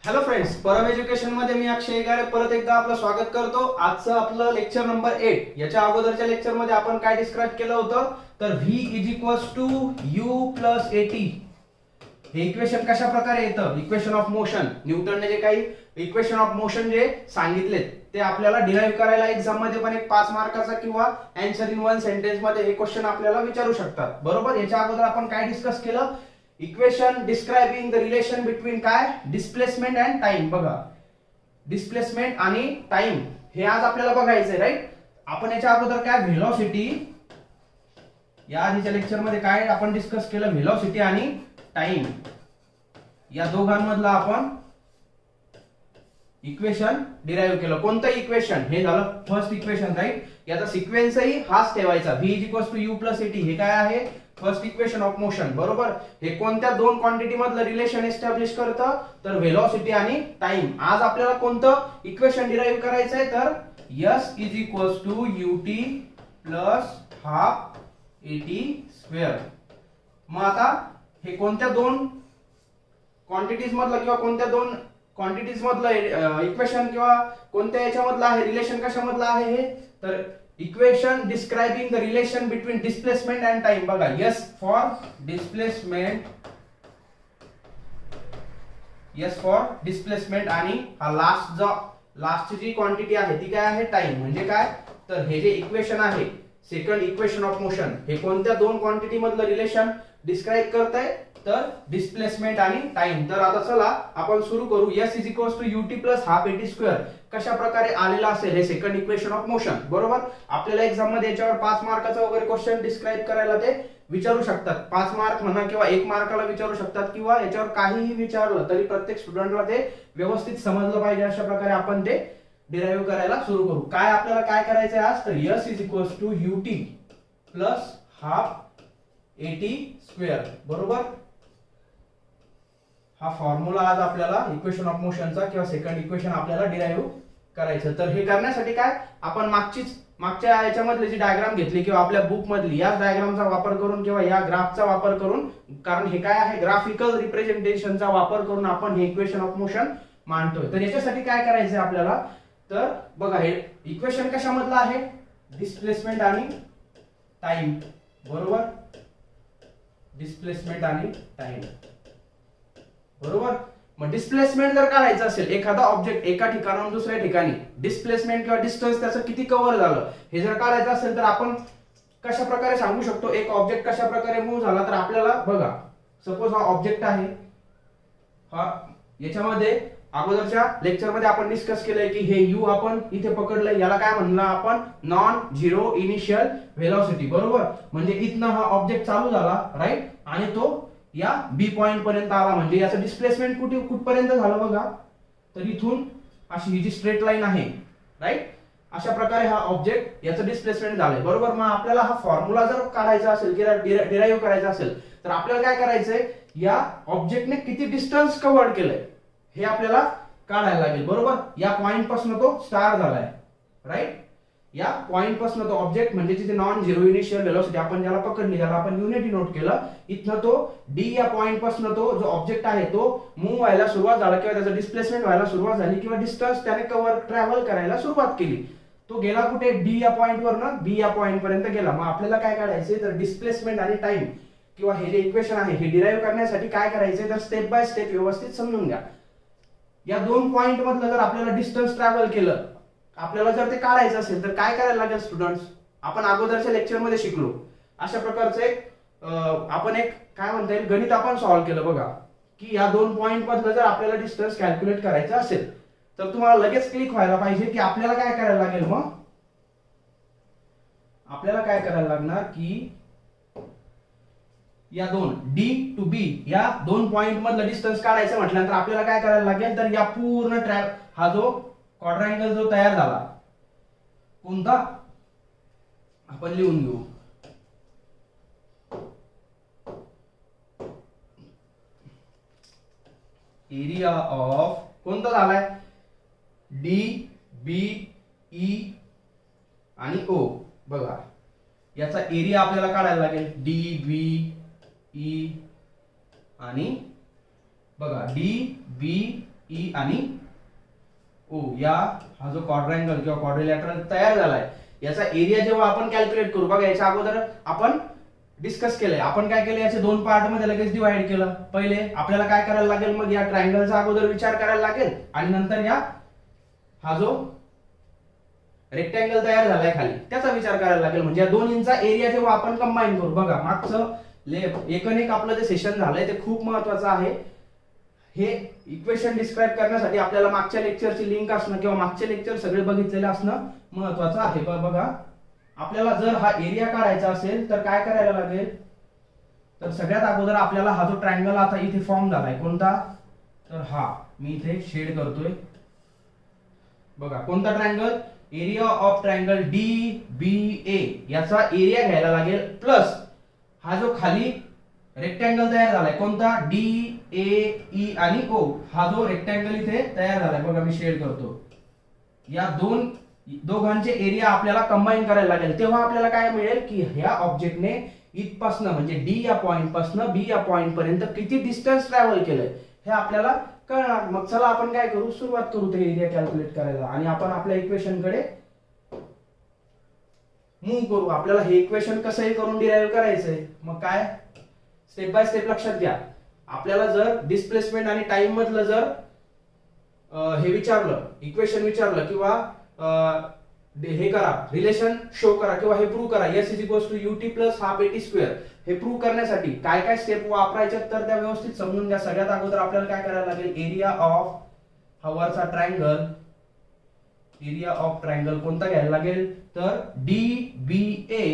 Hello friends, परम education मध्ये मी अक्षय गारे परत एकदा आपलं स्वागत करतो। आजचं आपलं लेक्चर नंबर 8। याच्या अगोदरच्या लेक्चर मध्ये आपण काय डिस्क्राइब केलं होतं तर v u + at हे इक्वेशन कशा प्रकारे येतं, इक्वेशन ऑफ मोशन। न्यूटनने जे काही इक्वेशन ऑफ मोशन जे सांगितलेत ते आपल्याला डिराइव्ह करायला एक्झाम मध्ये पण एक 5 मार्काचा किंवा आन्सर इन वन सेंटेन्स मध्ये हे क्वेश्चन आपल्याला विचारू शकतात, बरोबर। याच्या अगोदर आपण काय डिस्कस केलं, equation describing the relation between काय डिस्प्लेसमेंट अँड टाइम। बघा, डिस्प्लेसमेंट आणि टाइम हे आज आपल्याला बघायचंय, राईट। आपण याच्या अगोदर काय व्हेलॉसिटी, या आधीच्या लेक्चर मध्ये काय आपण डिस्कस केलं, व्हेलॉसिटी आणि टाइम या दोघांमधला आपण इक्वेशन डिराइव्ह केलं। कोणतं इक्वेशन, हे झालं फर्स्ट इक्वेशन, राईट। याचा सिक्वेन्सही हाच ठेवायचा, v u + at हे काय आहे, फर्स्ट इक्वेशन ऑफ मोशन, बरोबर। हे कोणत्या दोन क्वांटिटी मधलं रिलेशन एस्टॅब्लिश करतं तर व्हेलॉसिटी आणि टाइम। आज आपल्याला कोणतं इक्वेशन डिराइव्ह करायचं आहे तर s ut + ½ at²। मग आता हे कोणत्या दोन क्वांटिटीज मधलं किंवा कोणत्या दोन क्वांटिटीज मधलं इक्वेशन किंवा कोणत्या याच्यामधलं आहे, रिलेशन कशामधलं आहे हे तर equation describing the relation between displacement and time. बघा, s फॉर डिस्प्लेसमेंट आणि हा लास्टची जी क्वांटिटी आहे ती काय आहे, टाइम। म्हणजे काय तर हे जे इक्वेशन आहे सेकंड इक्वेशन ऑफ मोशन हे कोणत्या दोन क्वांटिटी मधलं रिलेशन डिस्क्राइब करतंय तर डिस्प्लेसमेंट आणि टाइम। तर आता चला आपण सुरू करू। s ut + ½ at² कशा प्रकारे आलेला असेल हे सेकंड इक्वेशन ऑफ मोशन, बरोबर। आपल्याला एक्झाम मध्ये याच्यावर 5 मार्काचा वगैरे क्वेश्चन डिस्क्राइब करायला ते विचारू शकतात, 5 मार्क म्हणा किंवा 1 मार्काला विचारू शकतात किंवा याच्यावर काहीही विचारलं तरी प्रत्येक स्टुडंटला ते व्यवस्थित समजलं पाहिजे, अशा प्रकारे आपण ते डिराइव्ह करायला सुरू करू। काय आपल्याला काय करायचंय आज तर s ut + ½ at², बरोबर। हा फॉर्म्युला आज आपल्याला इक्वेशन ऑफ मोशनचा किंवा सेकंड इक्वेशन आपल्याला डिराइव्ह करायचं। तर हे करण्यासाठी काय आपण मागच्या याच्यामधली जी डायग्राम घेतली किंवा आपल्या बुक मधली या डायग्रामचा वापर करून किंवा या ग्राफचा वापर करून, कारण हे काय आहे ग्राफिकल रिप्रेझेंटेशनचा वापर करून आपण हे इक्वेशन ऑफ मोशन मांडतोय। तर याच्यासाठी काय करायचंय आपल्याला तर बघा, हे इक्वेशन कशामधलं आहे, डिस्प्लेसमेंट आणि टाइम, बरोबर। डिस्प्लेसमेंट आणि टाइम, बरोबर। मग डिस्प्लेसमेंट जर काढायचं असेल, एखादा ऑब्जेक्ट एका ठिकाणाहून दुसऱ्या ठिकाणी डिस्प्लेसमेंट किंवा डिस्टन्स त्याचं किती कव्हर झालं हे जर काढायचं असेल तर आपण कशा प्रकारे सांगू शकतो, एक ऑब्जेक्ट कशा प्रकारे मूव्ह झाला तर आपल्याला बघा, सपोज हा ऑब्जेक्ट आहे, हा याच्यामध्ये अगोदरच्या लेक्चर मध्ये आपण डिस्कस केलंय की हे u आपण इथे पकडलंय, याला काय म्हणलं आपण नॉन झिरो इनिशियल व्हेलॉसिटी, बरोबर। म्हणजे इथनं हा ऑब्जेक्ट चालू झाला, राईट, आणि तो या बी पॉइंट पर्यंत आला, म्हणजे याचं डिस्प्लेसमेंट कुठपर्यंत झालं बघा, तर इथून अशी ही जी स्ट्रेट लाईन आहे, राईट, अशा प्रकारे हा ऑब्जेक्ट याचं डिस्प्लेसमेंट झालंय, बरोबर। मग आपल्याला हा फॉर्म्युला जर काढायचा असेल किंवा डिराइव्ह करायचा असेल तर आपल्याला काय करायचंय, या ऑब्जेक्टने किती डिस्टन्स कव्हर केलंय हे आपल्याला काढायला लागेल, बरोबर। या पॉइंट पासून तो स्टार्ट झालाय, राईट, या पॉइंट पासून तो ऑब्जेक्ट म्हणजे जिथे नॉन झिरो इनिशियल व्हेलॉसिटी आपण ज्याला पकडली, ज्याला आपण युनिटी नोट केलं, इथनं तो डी या पॉइंट पासून तो जो ऑब्जेक्ट आहे तो मूव्ह व्हायला सुरुवात झाला किंवा त्याचं डिस्प्लेसमेंट व्हायला सुरुवात झाली किंवा डिस्टन्स त्याने ट्रॅव्हल करायला सुरुवात केली, तो गेला कुठे, डी या पॉइंट वरनं बी या पॉइंट पर्यंत गेला। मग आपल्याला काय काढायचंय तर डिस्प्लेसमेंट आणि टाइम किंवा हे जे इक्वेशन आहे हे डिराइव्ह करण्यासाठी काय करायचंय तर स्टेप बाय स्टेप व्यवस्थित समजून घ्या। या दोन पॉइंट मधलं जर आपल्याला डिस्टन्स ट्रॅव्हल केलं, आपल्याला जर ते काढायचं असेल तर काय करायला लागेल स्टुडंट्स, आपण अगोदरच्या लेक्चर मध्ये शिकलो अशा प्रकारचं आपण एक काय म्हणता येईल गणित आपण सॉल्व्ह केलं, बघा, की या दोन पॉइंट मधलं जर आपल्याला डिस्टन्स कॅल्क्युलेट करायचं असेल तर तुम्हाला लगेच क्लिक व्हायला पाहिजे की आपल्याला काय करायला लागेल, मग आपल्याला काय करायला लागणार की या दोन डी टू बी या दोन पॉइंट मधलं डिस्टन्स काढायचं म्हटल्यानंतर आपल्याला काय करायला लागेल तर या पूर्ण हा जो क्वाड्रँगल जो तयार झाला, कोणता आपण लिहून घेऊ, एरिया ऑफ कोणता झालाय डी बी ई आणि ओ, बघा याचा एरिया आपल्याला काढायला लागेल डी बी ई आणि बघा डी बी ई आणि ओ या हा जो क्वाड्रँगल किंवा क्वाड्रिलॅटरल तयार झालाय याचा एरिया जेव्हा आपण कॅल्क्युलेट करू बघा, याच्या अगोदर आपण डिस्कस केलंय. आपण काय केलं, याचे दोन पार्ट मध्ये लगेच डिवाइड केलं. पहिले आपल्याला काय करायला लागेल, मग या ट्रायंगलचा अगोदर विचार करायला लागेल आणि नंतर या हा जो रेक्टँगल तयार झालाय खाली त्याचा विचार करायला लागेल. म्हणजे या दोन्हींचा एरिया जेव्हा आपण कंबाईन करू बघा, मागचं एकूण आपलं जे सेशन झालंय ते खूप महत्वाचं आहे. हे इक्वेशन डिस्क्राइब करण्यासाठी आपल्याला मागच्या लेक्चरची लिंक असणं किंवा मागचे लेक्चर सगळे बघितलेले असणं महत्वाचं आहे. बघा, आपल्याला जर हा एरिया काढायचा असेल तर काय करायला लागेल, तर सगळ्यात अगोदर आपल्याला हा जो ट्रायंगल आता इथे फॉर्म झालाय कोणता, तर हा मी इथे शेड करतोय. बघा कोणता triangle, area of triangle DBA याचा एरिया घ्यायला लागेल प्लस हा जो खाली रेक्टँगल तयार झालाय कोणता DAE आणि O, हा जो रेक्टँगल इथे तयार झालाय बघा मी शेड करतो. या दोघांचे एरिया आपल्याला कंबाईन करायला लागेल. तेव्हा आपल्याला काय मिळेल की ह्या ऑब्जेक्टने इथपासनं म्हणजे D या पॉइंट पासनं B या पॉइंट पर्यंत किती डिस्टन्स ट्रॅव्हल केलंय हे आपल्याला कळणार. मग चला आपण काय करू, सुरुवात करू ते एरिया कॅल्क्युलेट करायला आणि आपण आपल्या इक्वेशन कडे मूव्ह करू. आपल्याला हे इक्वेशन कसंही करून डिराइव्ह करायचंय. मग काय, स्टेप बाय स्टेप लक्षात घ्या. आपल्याला जर डिस्प्लेसमेंट आणि टाइम मधलं जर हे विचारलं, इक्वेशन विचारलं किंवा हे करा, रिलेशन शो करा किंवा हे प्रूव्ह करा, S = UT + ½ AT², हे प्रूव्ह करण्यासाठी काय काय स्टेप वापरायचे तर त्या व्यवस्थित समजून घ्या. सगळ्यात अगोदर आपल्याला काय करायला लागेल, एरिया ऑफ हा वरचा ट्रायंगल, एरिया ऑफ ट्रायंगल कोणता घ्यायला लागेल तर DBA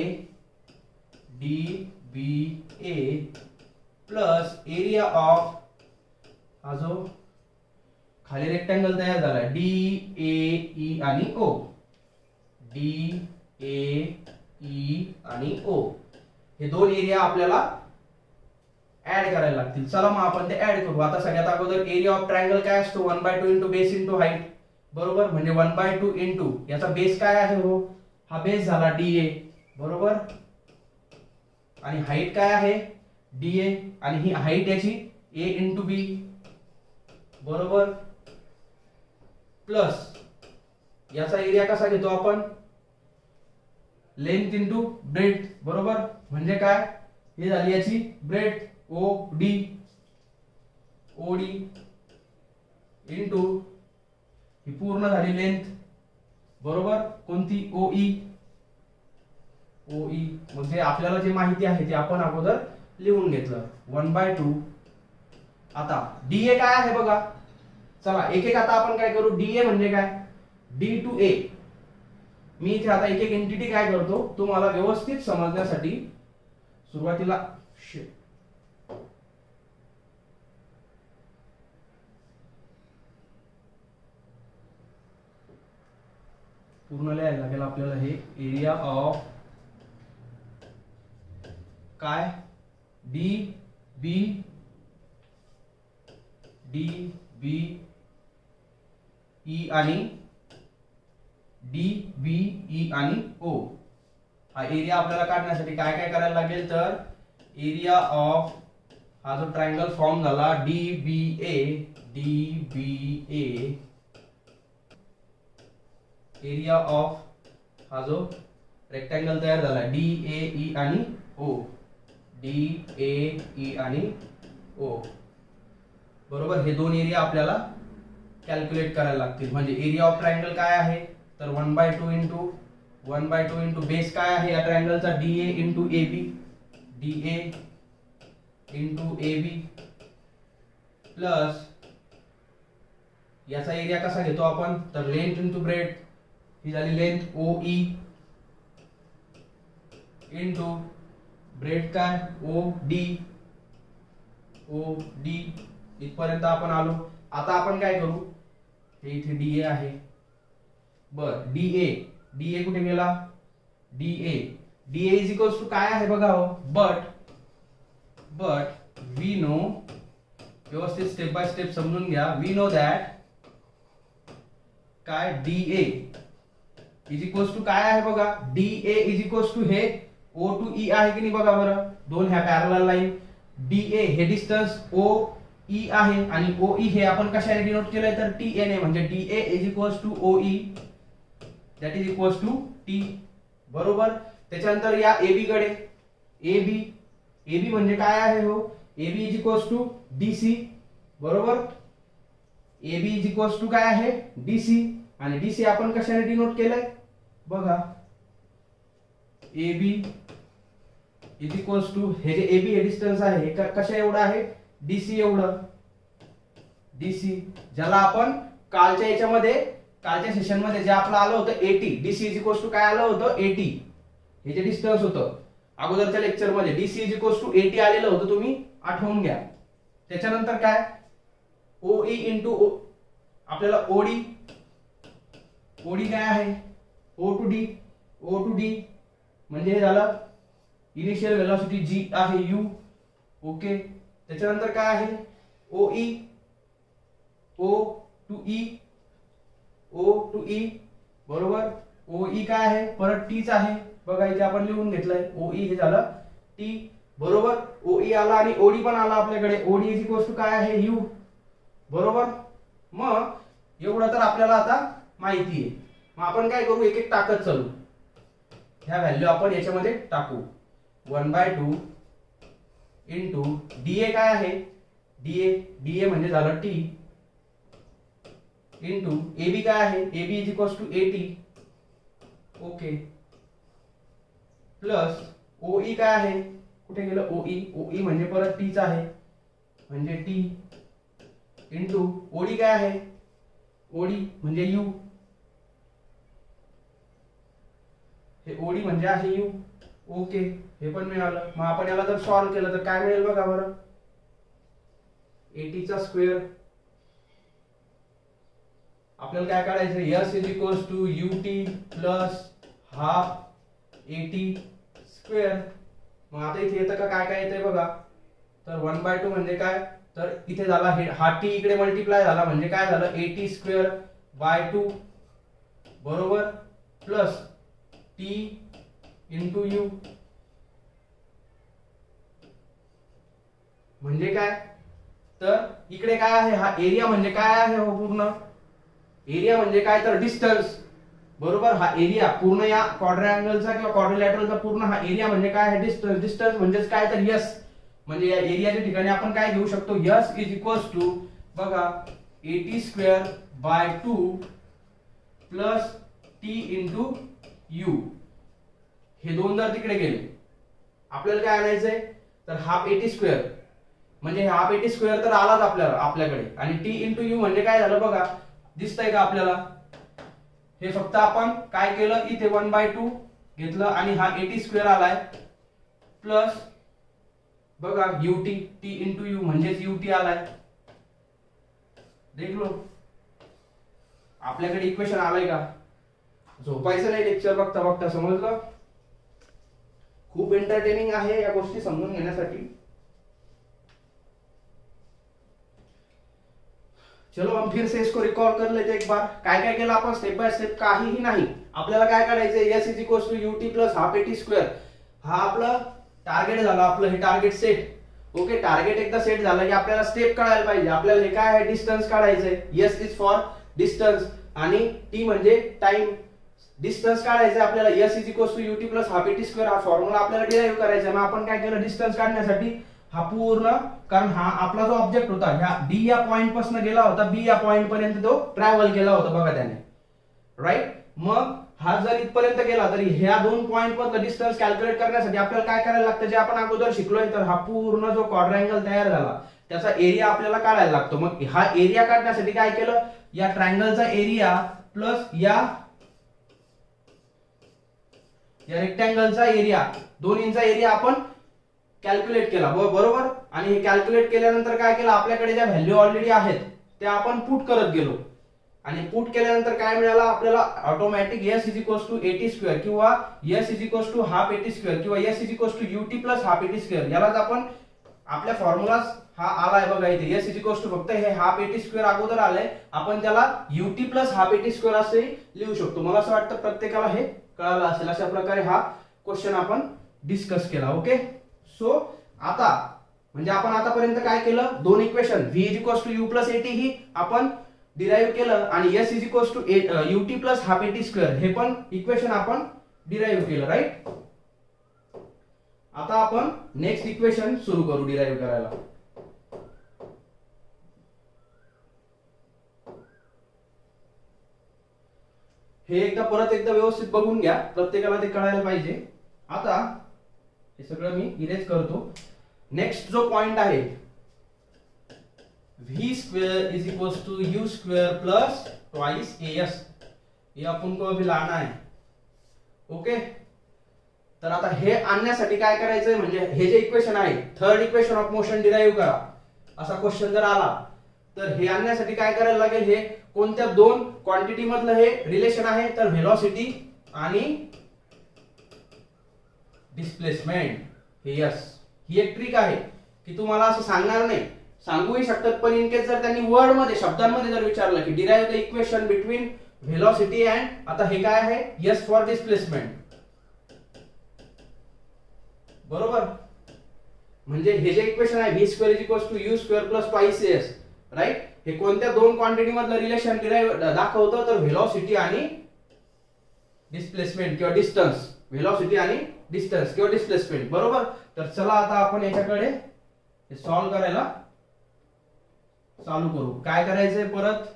प्लस एरिया ऑफ हा जो खाली रेक्टँगल तयार झालाय DAE आणि O, DAE आणि O, हे दोन एरिया आपल्याला ऍड करायला लागतील. चला मग आपण ते ऍड करू. आता सगळ्यात अगोदर एरिया ऑफ ट्रायंगल काय असतो, 1/2 इंटू बेस इंटू हाईट, बरोबर. म्हणजे 1/2 इंटू याचा बेस काय आहे, हो हा बेस झाला DA, बरोबर. आणि हाईट काय आहे DA आणि ही हाईट याची A इंटू B, बरोबर. प्लस याचा एरिया कसा घेतो आपण, लेंथ इंटू ब्रेथ, बरोबर. म्हणजे काय, हे झाली याची ब्रेथ OD इंटू ही पूर्ण झाली लेंथ, बरोबर. कोणती OE. म्हणजे आपल्याला जे माहिती आहे ते आपण अगोदर लिहून घेतलं 1/2. आता DA काय आहे बघा, चला एक एक आता आपण काय करू. DA म्हणजे काय, D to A. मी इथे आता एक एक एंटिटी काय करतो तुम्हाला व्यवस्थित समजण्यासाठी सुरुवातीला पूर्ण लिहायला लागेल आपल्याला. हे एरिया ऑफ काय DBE आणि DBE आणि O, हा एरिया आपल्याला काढण्यासाठी काय काय करायला लागेल तर एरिया ऑफ हा जो ट्रायंगल फॉर्म झाला DBA एरिया ऑफ हा जो रेक्टँगल तयार झाला DAE आणि O, DAE आणि O, बरोबर. हे दोन एरिया आपल्याला कॅल्क्युलेट करायला लागतील. म्हणजे एरिया ऑफ ट्रायंगल काय आहे तर 1/2 इंटू बेस काय आहे या ट्रायंगलचा DA इंटू AB प्लस याचा एरिया कसा घेतो आपण तर लेंथ इंटू ब्रेथ, ही झाली लेंथ OE इंटू ब्रेथ काय OD. इथपर्यंत आपण आलो. आता आपण काय करू, हे इथे DA आहे, बर. DA कुठे गेला, DA इज इक्वल्स टू काय आहे बघा हो, बट वी नो, व्यवस्थित स्टेप बाय स्टेप समजून घ्या. वी नो दॅट काय DA इज इक्वल्स टू काय आहे बघा, DA इज इक्वल्स टू हे O to E आहे की नाही बघा बरं, दोन ह्या पॅरलल लाईन. DA हे डिस्टन्स, OE ई आहे आणि ओ ई हे आपण कशाने डिनोट केलंय तर टी एन ए, म्हणजे D A is equals to O E that is equals to T. बरोबर. त्याच्यानंतर या ए बी कडे, ए बी म्हणजे काय आहे हो, A B is equals to D C. बरोबर. A B is equals to काय आहे डी सी, आणि डी सी आपण कशाने डिनोट केलंय बघा, A B is equals to हे जे ए बी हे डिस्टन्स आहे हे कशा एवढं आहे डीसी एवढं, डीसी ज्याला आपण कालच्या याच्यामध्ये कालच्या सेशन मध्ये जे आपलं आलं होतं 80, डीसी इज इक्वल्स टू काय आलं होतं 80, हे जे डिस्टन्स होतं अगोदरच्या लेक्चर मध्ये डीसी इज इक्वल्स टू 80 आलेलं होतं, तुम्ही आठवून घ्या. त्याच्यानंतर काय ओई इंटू ओ, आपल्याला ओडी, ओडी काय आहे O to D, O to D म्हणजे हे झालं इनिशियल वेलोसिटी जी आहे यू. ओके. त्याच्यानंतर काय आहे OE, O to E, O to E. बरोबर. ओई काय आहे परत टीच आहे बघा, इथे आपण लिहून घेतलंय ओई हे झालं टी. बरोबर. ओई आला आणि ओडी पण आला आपल्याकडे, ओडी इज इक्वल्स टू काय आहे यू. बरोबर. मग एवढं तर आपल्याला आता माहिती आहे. मग आपण काय करू, एक एक टाकत चालू, ह्या व्हॅल्यू आपण याच्यामध्ये टाकू. 1/2 इंटू डीए काय आहे डीए, डीए म्हणजे झालं टी इंटू एबी काय आहे AB is equals to 80. Okay. Plus OE काय आहे, कुठे गेलं ओई, ओई म्हणजे परत टीच आहे म्हणजे टी इंटू ओडी काय आहे ओडी म्हणजे यू, हे ओडी म्हणजे आहे यू. ओके. हे पण मिळालं. मग आपण याला जर सॉल्व्ह केलं तर काय मिळेल बघा बरं, 80 चा स्क्वेअर. आपल्याला काय काढायचं s is equals to ut plus half 80 square. मग आता इथे येतं का काय काय येतंय बघा, तर 1/2 म्हणजे काय, तर इथे झाला हा टी इकडे मल्टिप्लाय झाला म्हणजे काय झालं 80 स्क्वेअर बाय 2. बरोबर. प्लस टी इंटू यू म्हणजे काय, तर इकडे काय आहे हा एरिया म्हणजे काय आहे हो पूर्ण, एरिया म्हणजे काय तर डिस्टन्स. बरोबर. हा एरिया पूर्ण या क्वाड्रँगलचा किंवा क्वाड्रिलॅटरलचा पूर्ण हा एरिया म्हणजे काय आहे डिस्टन्स. डिस्टन्स म्हणजेच काय तर यस, म्हणजे या एरियाच्या ठिकाणी आपण काय घेऊ शकतो यस इज इक्वल्स टू बघा 80 square by 2 plus T into you. हे दोन जर तिकडे गेले आपल्याला काय आणायचंय तर हाफ 80 स्क्वेअर, म्हणजे हाफ 80 स्क्वेअर तर आलाच आपल्याकडे, आणि टी इंटू यू म्हणजे काय झालं बघा, दिसतंय का आपल्याला, हे फक्त आपण काय केलं इथे 1/2 घेतलं आणि हा 80 स्क्वेअर आलाय प्लस बघा यूटी, टी इंटू यू म्हणजेच यूटी आलाय. देख लो आपल्याकडे इक्वेशन आलंय का, झोपायचं नाही लेक्चर बघता बघता, समजलं. खूप एंटरटेनिंग आहे या गोष्टी समजून घेण्यासाठी. चलो हम फिर से इसको रिकॉल कर लेते एक बार. काय काय केलं आपण स्टेप बाय स्टेप, काहीही नाही. आपल्याला काय करायचंय s is equals to ut plus half 80 square. हा आपलं टार्गेट झालं, आपलं हे टार्गेट सेट. ओके. टार्गेट एकदा सेट झालं की आपल्याला स्टेप काढायला पाहिजे. आपल्याला हे काय आहे डिस्टन्स काढायचंय, s इज फॉर डिस्टन्स आणि t म्हणजे टाइम. डिस्टन्स काढायचं आपल्याला, s is equals to ut plus half 80 square. हा फॉर्म्युला आपल्याला डिराइव्ह करायचा. मग आपण काय केलं डिस्टन्स काढण्यासाठी हा पूर्ण, कारण हा आपला जो ऑब्जेक्ट होता ह्या डी या पॉइंट पासून गेला होता बी या पॉइंट पर्यंत तो ट्रॅव्हल केला होता बघा त्याने, राईट. मग हा जर इथपर्यंत गेला तरी ह्या दोन पॉइंट मधलं डिस्टन्स कॅल्क्युलेट करण्यासाठी आपल्याला काय करायला लागतं, जे आपण अगोदर शिकलोय, तर हा पूर्ण जो क्वाड्रँगल तयार झाला त्याचा एरिया आपल्याला काढायला लागतो. मग हा एरिया काढण्यासाठी काय केलं, या ट्रायंगलचा एरिया प्लस या रेक्टँगलचा एरिया, दोन्हींचा एरिया आपण कॅल्क्युलेट केला. बरोबर. आणि हे कॅल्क्युलेट केल्यानंतर काय केलं, आपल्याकडे ज्या व्हॅल्यू ऑलरेडी आहेत त्या आपण पुट करत गेलो, आणि पुट केल्यानंतर काय मिळाला आपल्याला automatic s is equals to 80 square किंवा s is equals to half 80 square किंवा s is equals to ut plus half 80 square. यालाच आपण आपल्या फॉर्म्युलास हा आलाय बघा इथे, s इज इक्वल्स टू फक्त हे हाफ 80 स्क्वेअर अगोदर आलंय, आपण त्याला ut प्लस हाफ 80 स्क्वेअर असे लिहू शकतो. मला असं वाटतं प्रत्येकाला हे कळालं असेल. अशा प्रकारे हा क्वेश्चन आपण डिस्कस केला. ओके. सो आता म्हणजे आपण आतापर्यंत काय केलं, दोन इक्वेशन v = u + at ही आपण डिराईव्ह केलं आणि s = ut + हाफ at² हे पण इक्वेशन आपण डिराईव्ह केलं, राईट. आता आपण नेक्स्ट इक्वेशन सुरू करू डिराईव्ह करायला. हे परत एकदा व्यवस्थित बघून घ्या, प्रत्येकाला ते कळायला पाहिजे. आता हे सगळं मी इरेज करतो. नेक्स्ट जो पॉइंट आहे v² = u² + ट्वाइस as, ये अपन को अभी लाना है. ओके. तर आता हे आणण्यासाठी काय करायचंय, म्हणजे हे जे इक्वेशन आहे third equation of motion derive करा असा क्वेश्चन जर आला तर हे आणण्यासाठी काय करायला लागेल, हे कोणत्या दोन क्वांटिटी मधलं हे रिलेशन आहे, तर व्हेलॉसिटी आणि डिस्प्लेसमेंट. हे यस, ही एक ट्रिक आहे की तुम्हाला असं सांगणार नाही, सांगूही शकतात, पण इन केस जर त्यांनी वर्ड मध्ये शब्दांमध्ये जर विचारलं की derive the equation between velocity and, आता हे काय आहे, यस फॉर डिस्प्लेसमेंट, बरोबर. म्हणजे हे जे इक्वेशन आहे v² = u² + twice as, right. हे कोणत्या दोन क्वांटिटी मधलं रिलेशन दाखवतं, तर व्हेलॉसिटी आणि डिस्प्लेसमेंट किंवा डिस्टन्स, व्हेलॉसिटी आणि डिस्टन्स किंवा डिस्प्लेसमेंट, बरोबर. तर चला आता आपण याच्याकडे हे सॉल्व्ह करायला चालू करू. काय करायचंय, परत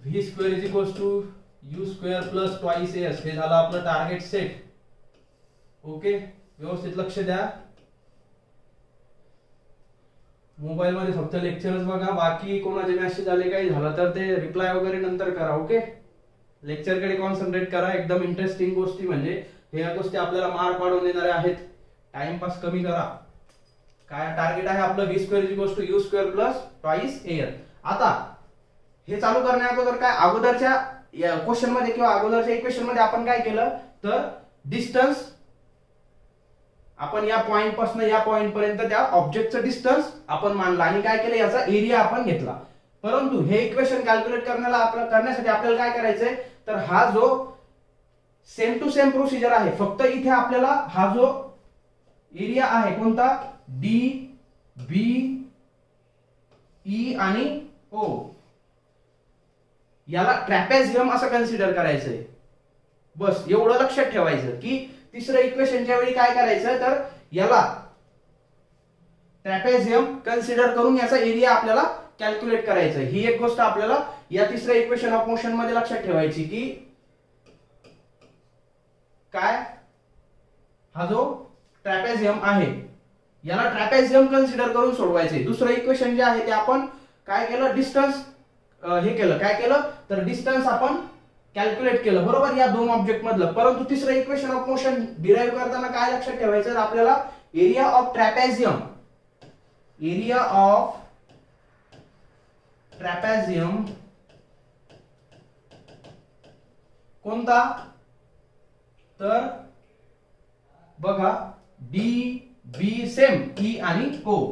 v² = u² + ट्वाइस as हे झालं आपलं टार्गेट सेट. ओके, व्यवस्थित लक्ष द्या. मोबाईल मध्ये फक्त लेक्चरच बघा, बाकी कोणाचे मेसेज आले काही झालं तर ते रिप्लाय वगैरे नंतर करा. ओके, लेक्चर कडे कॉन्सन्ट्रेट करा. एकदम इंटरेस्टिंग गोष्टी, म्हणजे ह्या गोष्टी आपल्याला मार्क वाढवून देणाऱ्या आहेत. टाइमपास कमी करा. काय टार्गेट आहे आपलं, v² = u² + ट्वाइस as. आता हे चालू करण्या अगोदर काय, अगोदरच्या क्वेश्चन मध्ये किंवा अगोदरच्या इक्वेशन मध्ये आपण काय केलं, तर डिस्टन्स आपण या पॉइंट पासून या पॉइंट पर्यंत त्या ऑब्जेक्टचं डिस्टन्स आपण मानला आणि काय केलं, याचा एरिया आपण घेतला. परंतु हे इक्वेशन कॅल्क्युलेट करण्यासाठी आपल्याला काय करायचंय, तर हा जो सेम टू सेम प्रोसिजर आहे, फक्त इथे आपल्याला हा जो एरिया आहे कोणता, डी बी ई आणि ओ, याला ट्रॅपेझियम असं कन्सिडर करायचंय. बस एवढं लक्षात ठेवायचं की तिसरं इक्वेशनच्या वेळी काय करायचं, तर याला ट्रॅपेझियम कन्सिडर करून याचा एरिया आपल्याला कॅल्क्युलेट करायचं. ही एक गोष्ट आपल्याला या तिसऱ्या इक्वेशन ऑफ मोशन मध्ये लक्षात ठेवायची की काय, हा जो ट्रॅपेझियम आहे याला ट्रॅपेझियम कन्सिडर करून सोडवायचे. दुसरं इक्वेशन जे आहे ते आपण काय केलं, डिस्टन्स हे केलं, काय केलं, तर डिस्टन्स आपण कॅल्क्युलेट केलं, बरोबर, या दोन ऑब्जेक्ट मधलं. परंतु तिसरं इक्वेशन ऑफ मोशन डिराईव्ह करताना काय लक्षात ठेवायचं, आपल्याला area of trapezium, area of trapezium कोणता, तर बघा डी बी सेम ई आणि ओ,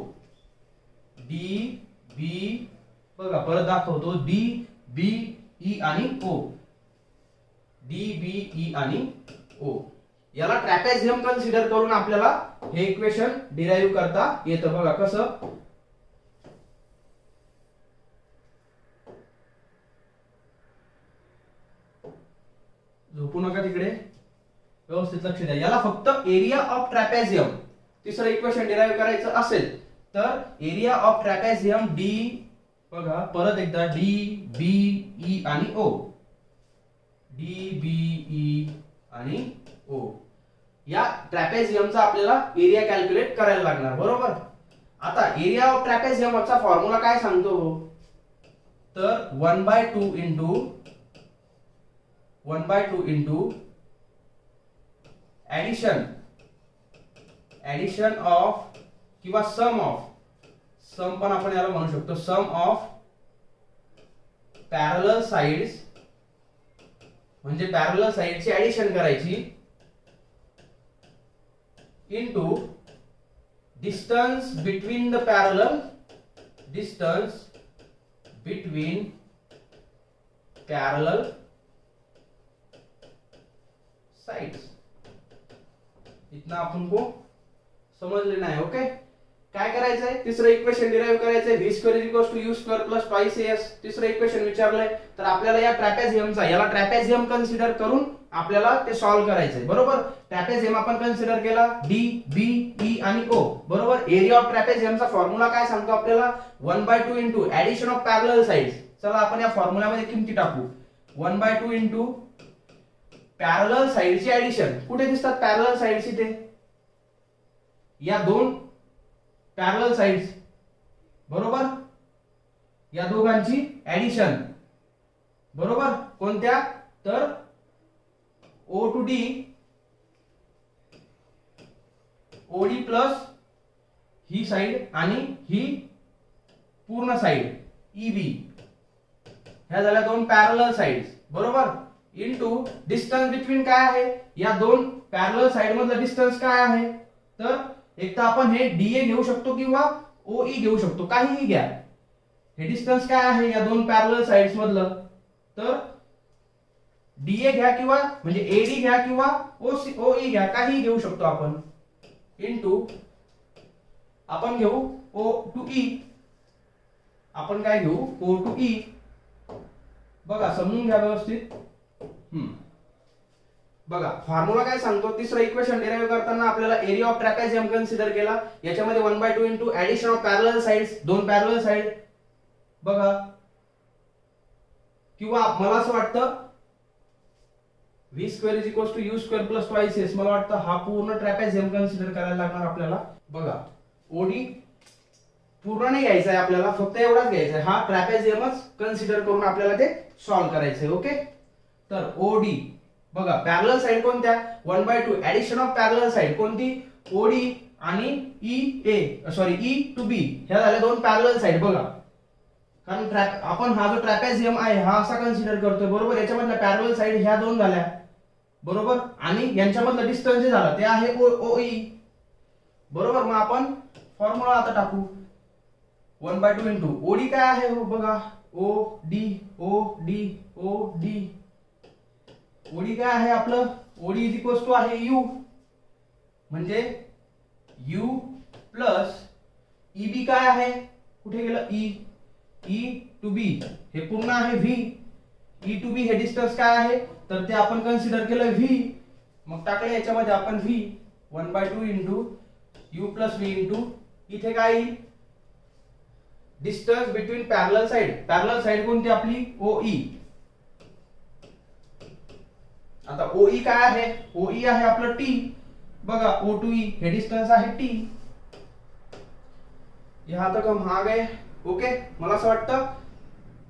डी बी बघा परत दाखवतो, डी बी ई आणि ओ, डी बी ई आणि ओ, याला ट्रॅपेझियम कन्सिडर करून आपल्याला हे इक्वेशन डिराईव्ह करता येतं. बघा कसं, झोपू नका तिकडे, व्यवस्थित लक्ष द्या. याला फक्त एरिया ऑफ ट्रॅपेझियम तिसरं इक्वेशन डिराईव्ह करायचं असेल तर एरिया ऑफ ट्रॅपेझियम डी, बघा परत एकदा, डी बी ई आणि ओ, डी बी ई आणि ओ, या ट्रॅपेझियमचा आपल्याला एरिया कॅल्क्युलेट करायला लागणार, बरोबर. आता एरिया ऑफ ट्रॅपेझियमचा फॉर्म्युला काय सांगतो, तर 1/2 इंटू ऍडिशन ऑफ किंवा सम पण आपण याला म्हणू शकतो, सम ऑफ पॅरलल साइड्स, म्हणजे पॅरलल साइडची ऍडिशन करायची, into distance between the parallel, distance between parallel sides. इतना आपण को समजले नाही. ओके, काय करायचंय, तिसरं इक्वेशन डिराइव्ह करायचंय. v square is equals to u square plus twice as. तिसरं इक्वेशन विचारलंय तर आपल्याला या ट्रॅपेझियमचा, याला ट्रॅपेझियम कन्सिडर करून आपल्याला ते सॉल्व्ह करायचंय. बरोबर, ट्रॅपेझियम आपण कन्सिडर केला d b e आणि o. बरोबर, एरिया ऑफ ट्रॅपेझियमचा फॉर्म्युला काय सांगतो आपल्याला, 1/2 into addition of parallel sides. चला आपण या फॉर्म्युल्यामध्ये किमती टाकू. 1/2 इंटू पॅरलल साइडची ऍडिशन. कुठे दिसतात पॅरलल साइड्स? इथे या दोन पॅरलल साइड्स. बरोबर, या दोघांची ऍडिशन. बरोबर, कोणत्या तर o to d od plus ही साइड आणि ही पूर्ण साइड eb. ह्या झाल्या दोन पॅरलल साइड्स. बरोबर, इनटू डिस्टन्स बिटवीन काय आहे, या दोन पॅरलल साइड मधलं डिस्टन्स काय आहे, तर एक तर आपण हे DA घेऊ शकतो किंवा OE घेऊ शकतो, काहीही घ्या. हे डिस्टन्स काय आहे या दोन पॅरलल साइड्स मधलं, तर DA घ्या किंवा म्हणजे AD घ्या किंवा OE घ्या, काहीही घेऊ शकतो आपण. इनटू आपण घेऊ O टू E. आपण काय घेऊ, O टू E. बघा, समजून घ्या व्यवस्थित. बघा फॉर्म्युला काय सांगतो, तिसरं इक्वेशन डिराइव्ह करताना आपल्याला एरिया ऑफ ट्रॅपेझियम कन्सिडर केला. याच्यामध्ये 1/2 into addition of parallel sides, दोन पॅरलल साइड. बघा, किंवा मला असं वाटतं v square is equals to u square plus twice s. मला वाटतं हा पूर्ण ट्रॅपेझियम कन्सिडर करायला लागणार आपल्याला. बघा, OD पूर्ण नाही घ्यायचा आहे आपल्याला, फक्त एवढाच घ्यायचा आहे. हा ट्रॅपेझियमच कन्सिडर करून आपल्याला ते सॉल्व्ह करायचंय. ओके, तर OD बघा, पॅरलल साइड कोणत्या, 1/2 ऍडिशन ऑफ पॅरलल साइड कोणती, OD आणि E टू B. ह्या झाल्या दोन पॅरलल साइड. बघा, कारण आपण हा जो ट्रॅपेझियम आहे हा असा कन्सिडर करतोय. बरोबर, याच्यामधल्या पॅरलल साइड ह्या दोन झाल्या. बरोबर, आणि यांच्यामधलं डिस्टन्स जे झालं ते आहे OE. बरोबर, मग आपण फॉर्म्युला आता टाकू. 1/2 इंटू OD काय आहे, हो बघा, OD काय आहे आपलं, OD इज इक्वल्स टू आहे U, म्हणजे U प्लस EB काय आहे, कुठे गेलं E टू B. हे पूर्ण आहे V. E टू B हे डिस्टन्स काय आहे, तर ते आपण कन्सिडर केलं V. मग टाकले याच्यामध्ये आपण V. 1/2 into U plus V into इथे काय येईल, distance between parallel side. Parallel side कोणती आपली, OE. आता OE काय आहे, OE आहे आपलं T. बघा, O टू E हे डिस्टन्स आहे T. यहां तक हम आ गए. ओके, मला असं वाटतं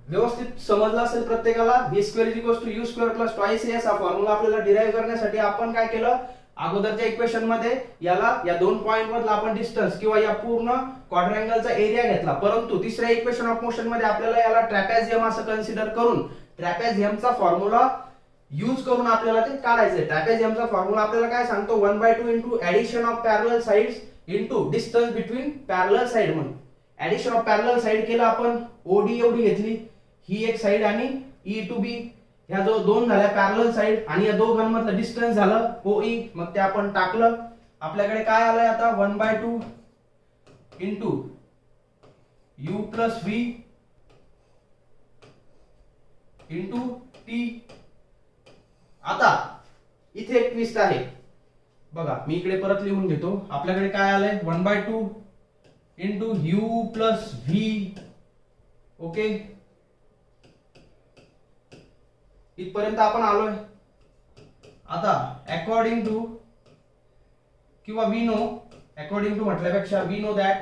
व्यवस्थित समजलं असेल प्रत्येकाला. v square is equals to u square plus twice s हा फॉर्म्युला आपल्याला डिराइव्ह करण्यासाठी आपण काय केलं, अगोदरच्या इक्वेशन मध्ये याला या दोन पॉइंट मधला आपण डिस्टन्स किंवा या पूर्ण क्वाड्रँगलचा एरिया घेतला. परंतु तिसऱ्या इक्वेशन ऑफ मोशन मध्ये आपल्याला याला ट्रॅपेझियम असं कन्सिडर करून ट्रॅपेझियमचा फॉर्म्युला यूज करून आपल्याला ते काढायचंय. ट्रॅपेझियमचा फॉर्म्युला आपल्याला काय सांगतो, 1/2 into addition of parallel sides into distance between parallel side. म्हणून ऍडिशन ऑफ पॅरलल साइड केला आपण, OD एवढी घेतली, ही एक साइड आणि E टू B. ह्या जो दोन झाल्या पॅरलल साइड आणि या दोघांमधलं डिस्टन्स झालं OE. मग ते आपण टाकलं. आपल्याकडे काय आलंय आता, 1/2 into U plus V into T. आता इथे एक ट्विस्ट आहे. बघा, मी इकडे परत लिहून घेतो. आपल्याकडे काय आलंय, 1/2 into U plus V. Okay, इथपर्यंत आपण आलोय. आता अकॉर्डिंग टू किंवा वी नो, अकॉर्डिंग टू म्हटल्यापेक्षा वी नो दॅट,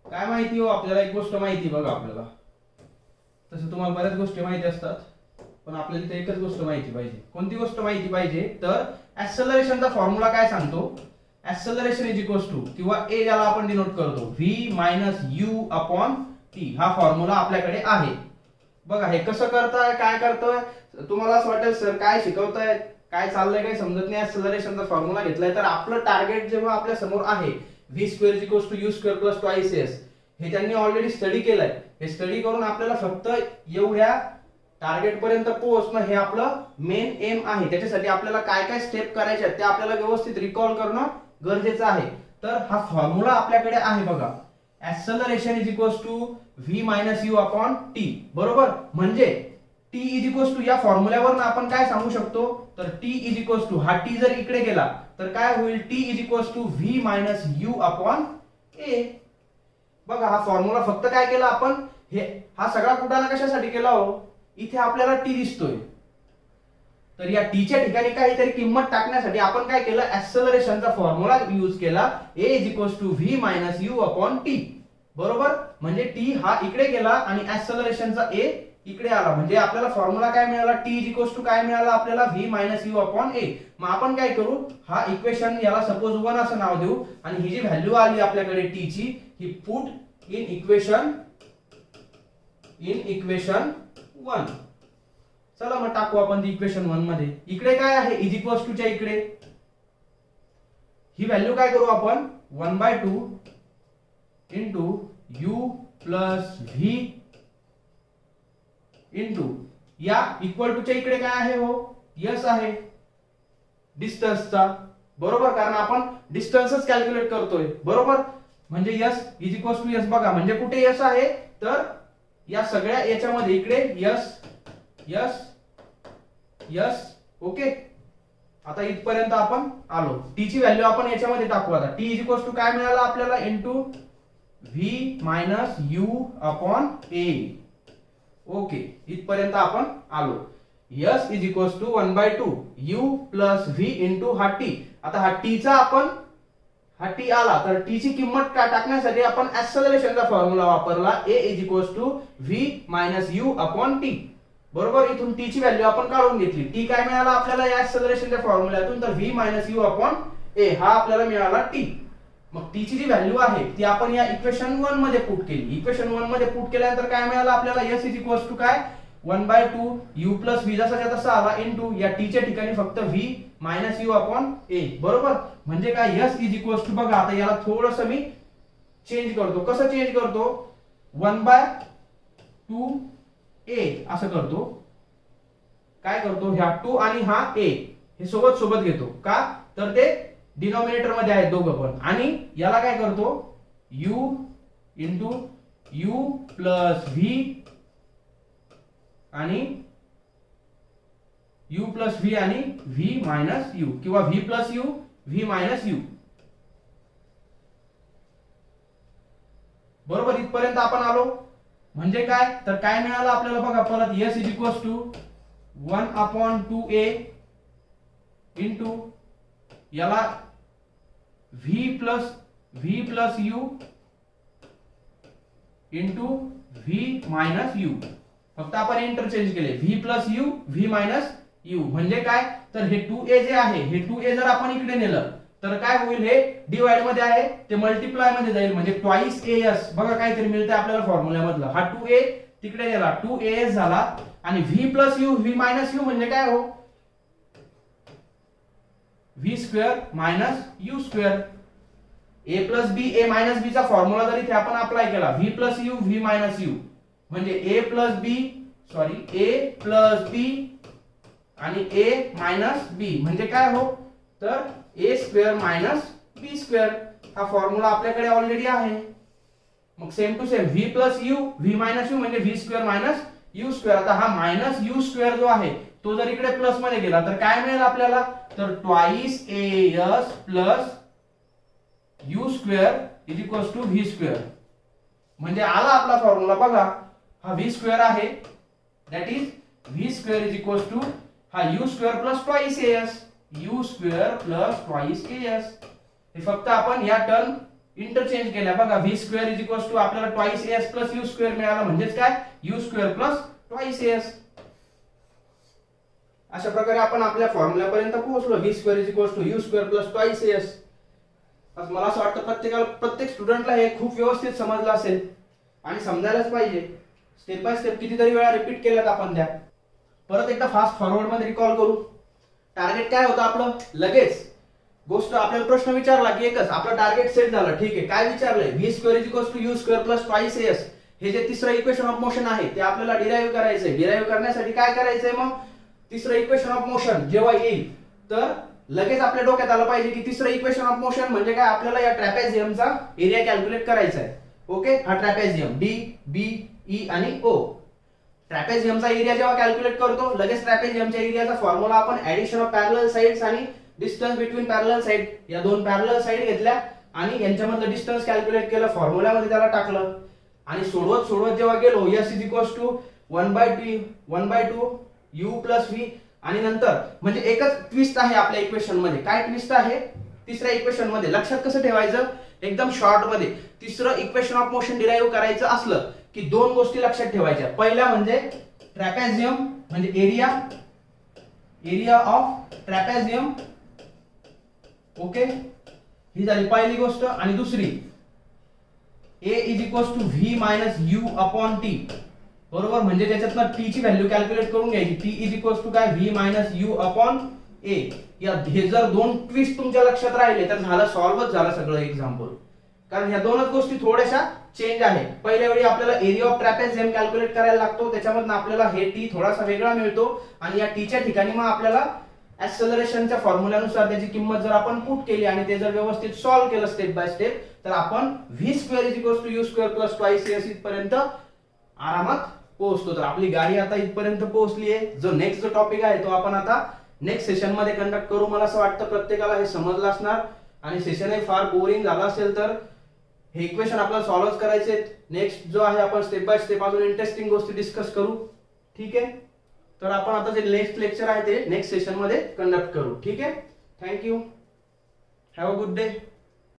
काय माहिती हो आपल्याला, एक गोष्ट माहिती. बघा, आपल्याला तसं तुम्हाला बऱ्याच गोष्टी माहिती असतात, पण आपल्याला इथे एकच गोष्ट माहिती पाहिजे. कोणती गोष्ट माहिती पाहिजे, तर ऍक्सेलरेशनचा फॉर्म्युला काय सांगतो, ऍक्सेलरेशन इज इक्वल्स टू किंवा ए ज्याला आपण डिनोट करतो v minus u upon t. हा फॉर्म्युला आपल्याकडे आहे. बघा, हे कसं करताय, काय करतोय, तुम्हाला असं वाटेल सर काय शिकवताय, काय चाललंय, काही समजत नाही. ऍक्सेलरेशनचा फॉर्म्युला घेतलाय तर आपलं टार्गेट जेव्हा आपल्या समोर आहे, v square is equals to u square plus twice s, हे त्यांनी ऑलरेडी स्टडी केलंय. हे स्टडी करून आपल्याला फक्त एवढ्या टार्गेट पर्यंत पोहोचणं हे आपलं मेन एम आहे. त्याच्यासाठी आपल्याला काय काय स्टेप करायचे ते आपल्याला व्यवस्थित रिकॉल करणं गरजेचं आहे. तर हा फॉर्म्युला आपल्याकडे आहे बघा, acceleration is equals to V minus you upon T. बरोबर, म्हणजे टी इज इक्वल्स टू या फॉर्म्युल्यावरून आपण काय सांगू शकतो, तर टी इज इक्वल्स टू हा टी जर इकडे गेला तर काय होईल, t is equals to V minus you upon a. बघा हा फॉर्म्युला फक्त काय केला आपण, हे हा सगळा कुटाणा कशासाठी केला हो, इथे आपल्याला टी दिसतोय, तर या टीच्या ठिकाणी काहीतरी किंमत टाकण्यासाठी आपण काय केलं, ऍक्सलरेशनचा फॉर्म्युला यूज केला, a is equals to V minus you upon T. बरोबर, म्हणजे टी हा इकडे गेला आणि ऍक्सलरेशनचा ए इकडे आला, म्हणजे आपल्याला फॉर्म्युला काय मिळाला, टी इज इक्वल्स टू काय मिळाला आपल्याला, व्ही मायनस यू अपॉन ए. मग आपण काय करू, हा इक्वेशन याला सपोज 1 असं नाव देऊ आणि ही जी व्हॅल्यू आली आपल्याकडे टी ची, ही पुट इन इक्वेशन 1. चला मग टाकू आपण ती इक्वेशन 1 मध्ये. इकडे काय आहे, इज इक्वल्स टू च्या इकडे ही व्हॅल्यू काय करू आपण, 1/2 into you plus v into या इक्वल टू च्या इकडे काय आहे हो, यस आहे डिस्टन्सचा. बरोबर, कारण आपण डिस्टन्सच कॅल्क्युलेट करतोय. बरोबर, म्हणजे S is equals to S. बघा म्हणजे कुठे यस आहे, तर या सगळ्या याच्यामध्ये इकडे यस यस यस. ओके, आता इथपर्यंत आपण आलो. टी ची व्हॅल्यू आपण याच्यामध्ये टाकू. आता टी इज इक्वल्स टू काय मिळाला आपल्याला, into v minus you upon a. Okay, इथपर्यंत आपण आलो. S is equals to 1/2 u plus v into हा टी. आता हा टी चा आपण हा टी आला तर टी ची किंमत काय टाकण्यासाठी आपण ऍक्सलरेशनचा फॉर्म्युला वापरला, a is equals to V minus you upon T. बरोबर, इथून टी ची व्हॅल्यू आपण काढून घेतली. टी काय मिळाला आपल्याला या ऍक्सलरेशनच्या फॉर्म्युल्यातून, तर व्ही मायनस यू अपॉन ए हा आपल्याला मिळाला टी. मग टी ची जी व्हॅल्यू आहे ती आपण या इक्वेशन 1 मध्ये पुट केली. इक्वेशन 1 मध्ये पुट केल्यानंतर काय मिळालं आपल्याला, यस इज इक्वल्स टू काय 1/2 यू प्लस व्ही जसा तसा आला इंटू या टी च्या ठिकाणी फक्त व्ही मायनस यू अपॉन ए. बरोबर, म्हणजे काय यस इज इक्वल्स टू, बघा आता याला थोडस मी चेंज करतो. कसं चेंज करतो, 1/2 ए असं करतो. काय करतो, ह्या 2 आणि हा ए हे सोबत सोबत घेतो. का, तर ते डिनॉमिनेटर मध्ये आहेत दोघं पण. आणि याला काय करतो, you into you plus V आणि यू प्लस व्ही आणि व्ही मायनस यू, किंवा V plus U V minus you. बरोबर, इथपर्यंत आपण आलो. म्हणजे काय, तर काय मिळालं आपल्याला बघा परत, s is equals to 1/2a into याला v plus u into v minus u. फक्त आपण इंटरचेंज केले, v plus U V minus you. म्हणजे काय, तर हे 2a जे आहे, हे 2a जर आपण इकडे नेलं तर काय होईल, हे डिवाइड मध्ये आहे ते मल्टिप्लाय मध्ये जाईल, म्हणजे ट्वाइस एस. बघा काहीतरी मिळतंय आपल्याला फॉर्म्युला मधलं. हा 2a तिकडे गेला, 2as झाला आणि v plus U V minus you म्हणजे काय हो, v square minus you square. A plus b a minus b चा फॉर्म्युला जर इथे आपण अप्लाय केला, v plus U V minus you म्हणजे ए प्लस बी आणि ए मायनस बी म्हणजे काय हो, तर A square minus B square. हा फॉर्म्युला आपल्याकडे ऑलरेडी आहे. मग same to same V plus U V minus you म्हणजे V square minus you square. आता हा मायनस यू स्क्वेअर जो आहे तो जर इकडे प्लस मध्ये गेला तर काय मिळेल आपल्याला, तर twice S plus U square is equals to V square. म्हणजे आला आपला फॉर्म्युला. बघा हा व्ही स्क्वेअर आहे, that is V square is equals to हा U square plus twice S, U square plus twice S. हे फक्त आपण या टर्म इंटरचेंज केल्या. बघा V square is equals to आपल्याला twice S plus U square मिळाला, म्हणजेच काय U square plus twice S. अशा प्रकारे आपण आपल्या फॉर्म्युल्यापर्यंत पोहोचलो. V square is equals to U square plus twice S. मला असं वाटतं प्रत्येक स्टुडंटला हे खूप व्यवस्थित समजलं असेल आणि समजायलाच पाहिजे. स्टेप बाय स्टेप कितीतरी वेळा रिपीट केल्यात आपण त्या. परत एकदा फास्ट फॉरवर्ड मध्ये रिकॉल करू. टार्गेट काय होतं आपलं, लगेच गोष्ट आपल्याला प्रश्न विचारला की एकच आपलं टार्गेट सेट झालं. ठीक आहे, काय विचारलंय, V square is equals to U square plus twice S. हे जे तिसरं इक्वेशन ऑफ मोशन आहे ते आपल्याला डिराईव्ह करायचंय. डिराईव्ह करण्यासाठी काय करायचंय, मग तिसरं इक्वेशन ऑफ मोशन जेव्हा येईल तर लगेच आपल्या डोक्यात आलं पाहिजे की तिसरं इक्वेशन ऑफ मोशन म्हणजे काय, आपल्याला या ट्रॅपेझियमचा एरिया कॅल्क्युलेट करायचा आहे. ओके, हा ट्रॅपेझियम डी बी ई आणि ओ. ट्रॅपेझियमचा एरिया जेव्हा कॅल्क्युलेट करतो, लगेच ट्रॅपेझियमच्या एरियाचा फॉर्म्युला आपण ऍडिशन ऑफ पॅरलल साइड्स आणि डिस्टन्स बिटवीन पॅरलल साइड, या दोन पॅरलल साइड घेतल्या आणि यांच्यामधलं डिस्टन्स कॅल्क्युलेट केलं, फॉर्म्युल्यामध्ये त्याला टाकलं आणि सोडवत जेव्हा गेलो, S is equals to 1/2 u plus v. आणि नंतर म्हणजे एकच ट्विस्ट आहे आपल्या इक्वेशन मध्ये. काय ट्विस्ट आहे तिसऱ्या इक्वेशन मध्ये, लक्षात कसं ठेवायचं एकदम शॉर्ट मध्ये. तिसरं इक्वेशन ऑफ मोशन डिराईव्ह करायचं असलं की दोन गोष्टी लक्षात ठेवायच्या. पहिला म्हणजे ट्रॅपेझियम म्हणजे एरिया ऑफ ट्रॅपेझियम. ओके, ही झाली पहिली गोष्ट. आणि दुसरी A is equals to v minus u upon t. बरोबर, म्हणजे त्याच्यातनं t ची व्हॅल्यू कॅल्क्युलेट करून घ्यायची. t इज इक्वल्स टू काय, v minus u upon a. या हे जर दोन ट्विस्ट तुमच्या लक्षात राहिले तर झालं, सॉल्व्हच झालं सगळं एक्झाम्पल. कारण ह्या दोनच गोष्टी थोड्याशा चेंज आहे. पहिल्या वेळी आपल्याला एरिया ऑफ ट्रॅपेझियम कॅल्क्युलेट करायला लागतो, त्याच्यामधून आपल्याला हे t थोडासा वेगळा मिळतो आणि या t च्या ठिकाणी मग आपल्याला ऍक्सेलरेशनच्या फॉर्म्युल्यानुसार त्याची किंमत जर आपण पुट केली आणि ते जर व्यवस्थित सॉल्व्ह केलं स्टेप बाय स्टेप, तर आपण v square is equals to u square plus twice s इथपर्यंत आरामात पोहोचतो. तर आपली गाडी आता इथपर्यंत पोहोचली आहे. जो नेक्स्ट जो टॉपिक आहे तो आपण आता नेक्स्ट सेशन मध्ये कंडक्ट करू. मला असं वाटतं प्रत्येकाला हे समजलं असणार आणि सेशन हे फार बोरिंग झालं असेल तर हे इक्वेशन आपल्याला सॉल्व्ह करायचे. नेक्स्ट जो आहे आपण स्टेप बाय स्टेप अजून इंटरेस्टिंग गोष्टी डिस्कस करू. ठीक आहे, तर आपण आता जे नेक्स्ट लेक्चर आहे ते नेक्स्ट सेशन मध्ये कंडक्ट करू. ठीक आहे, thank you, have a good day.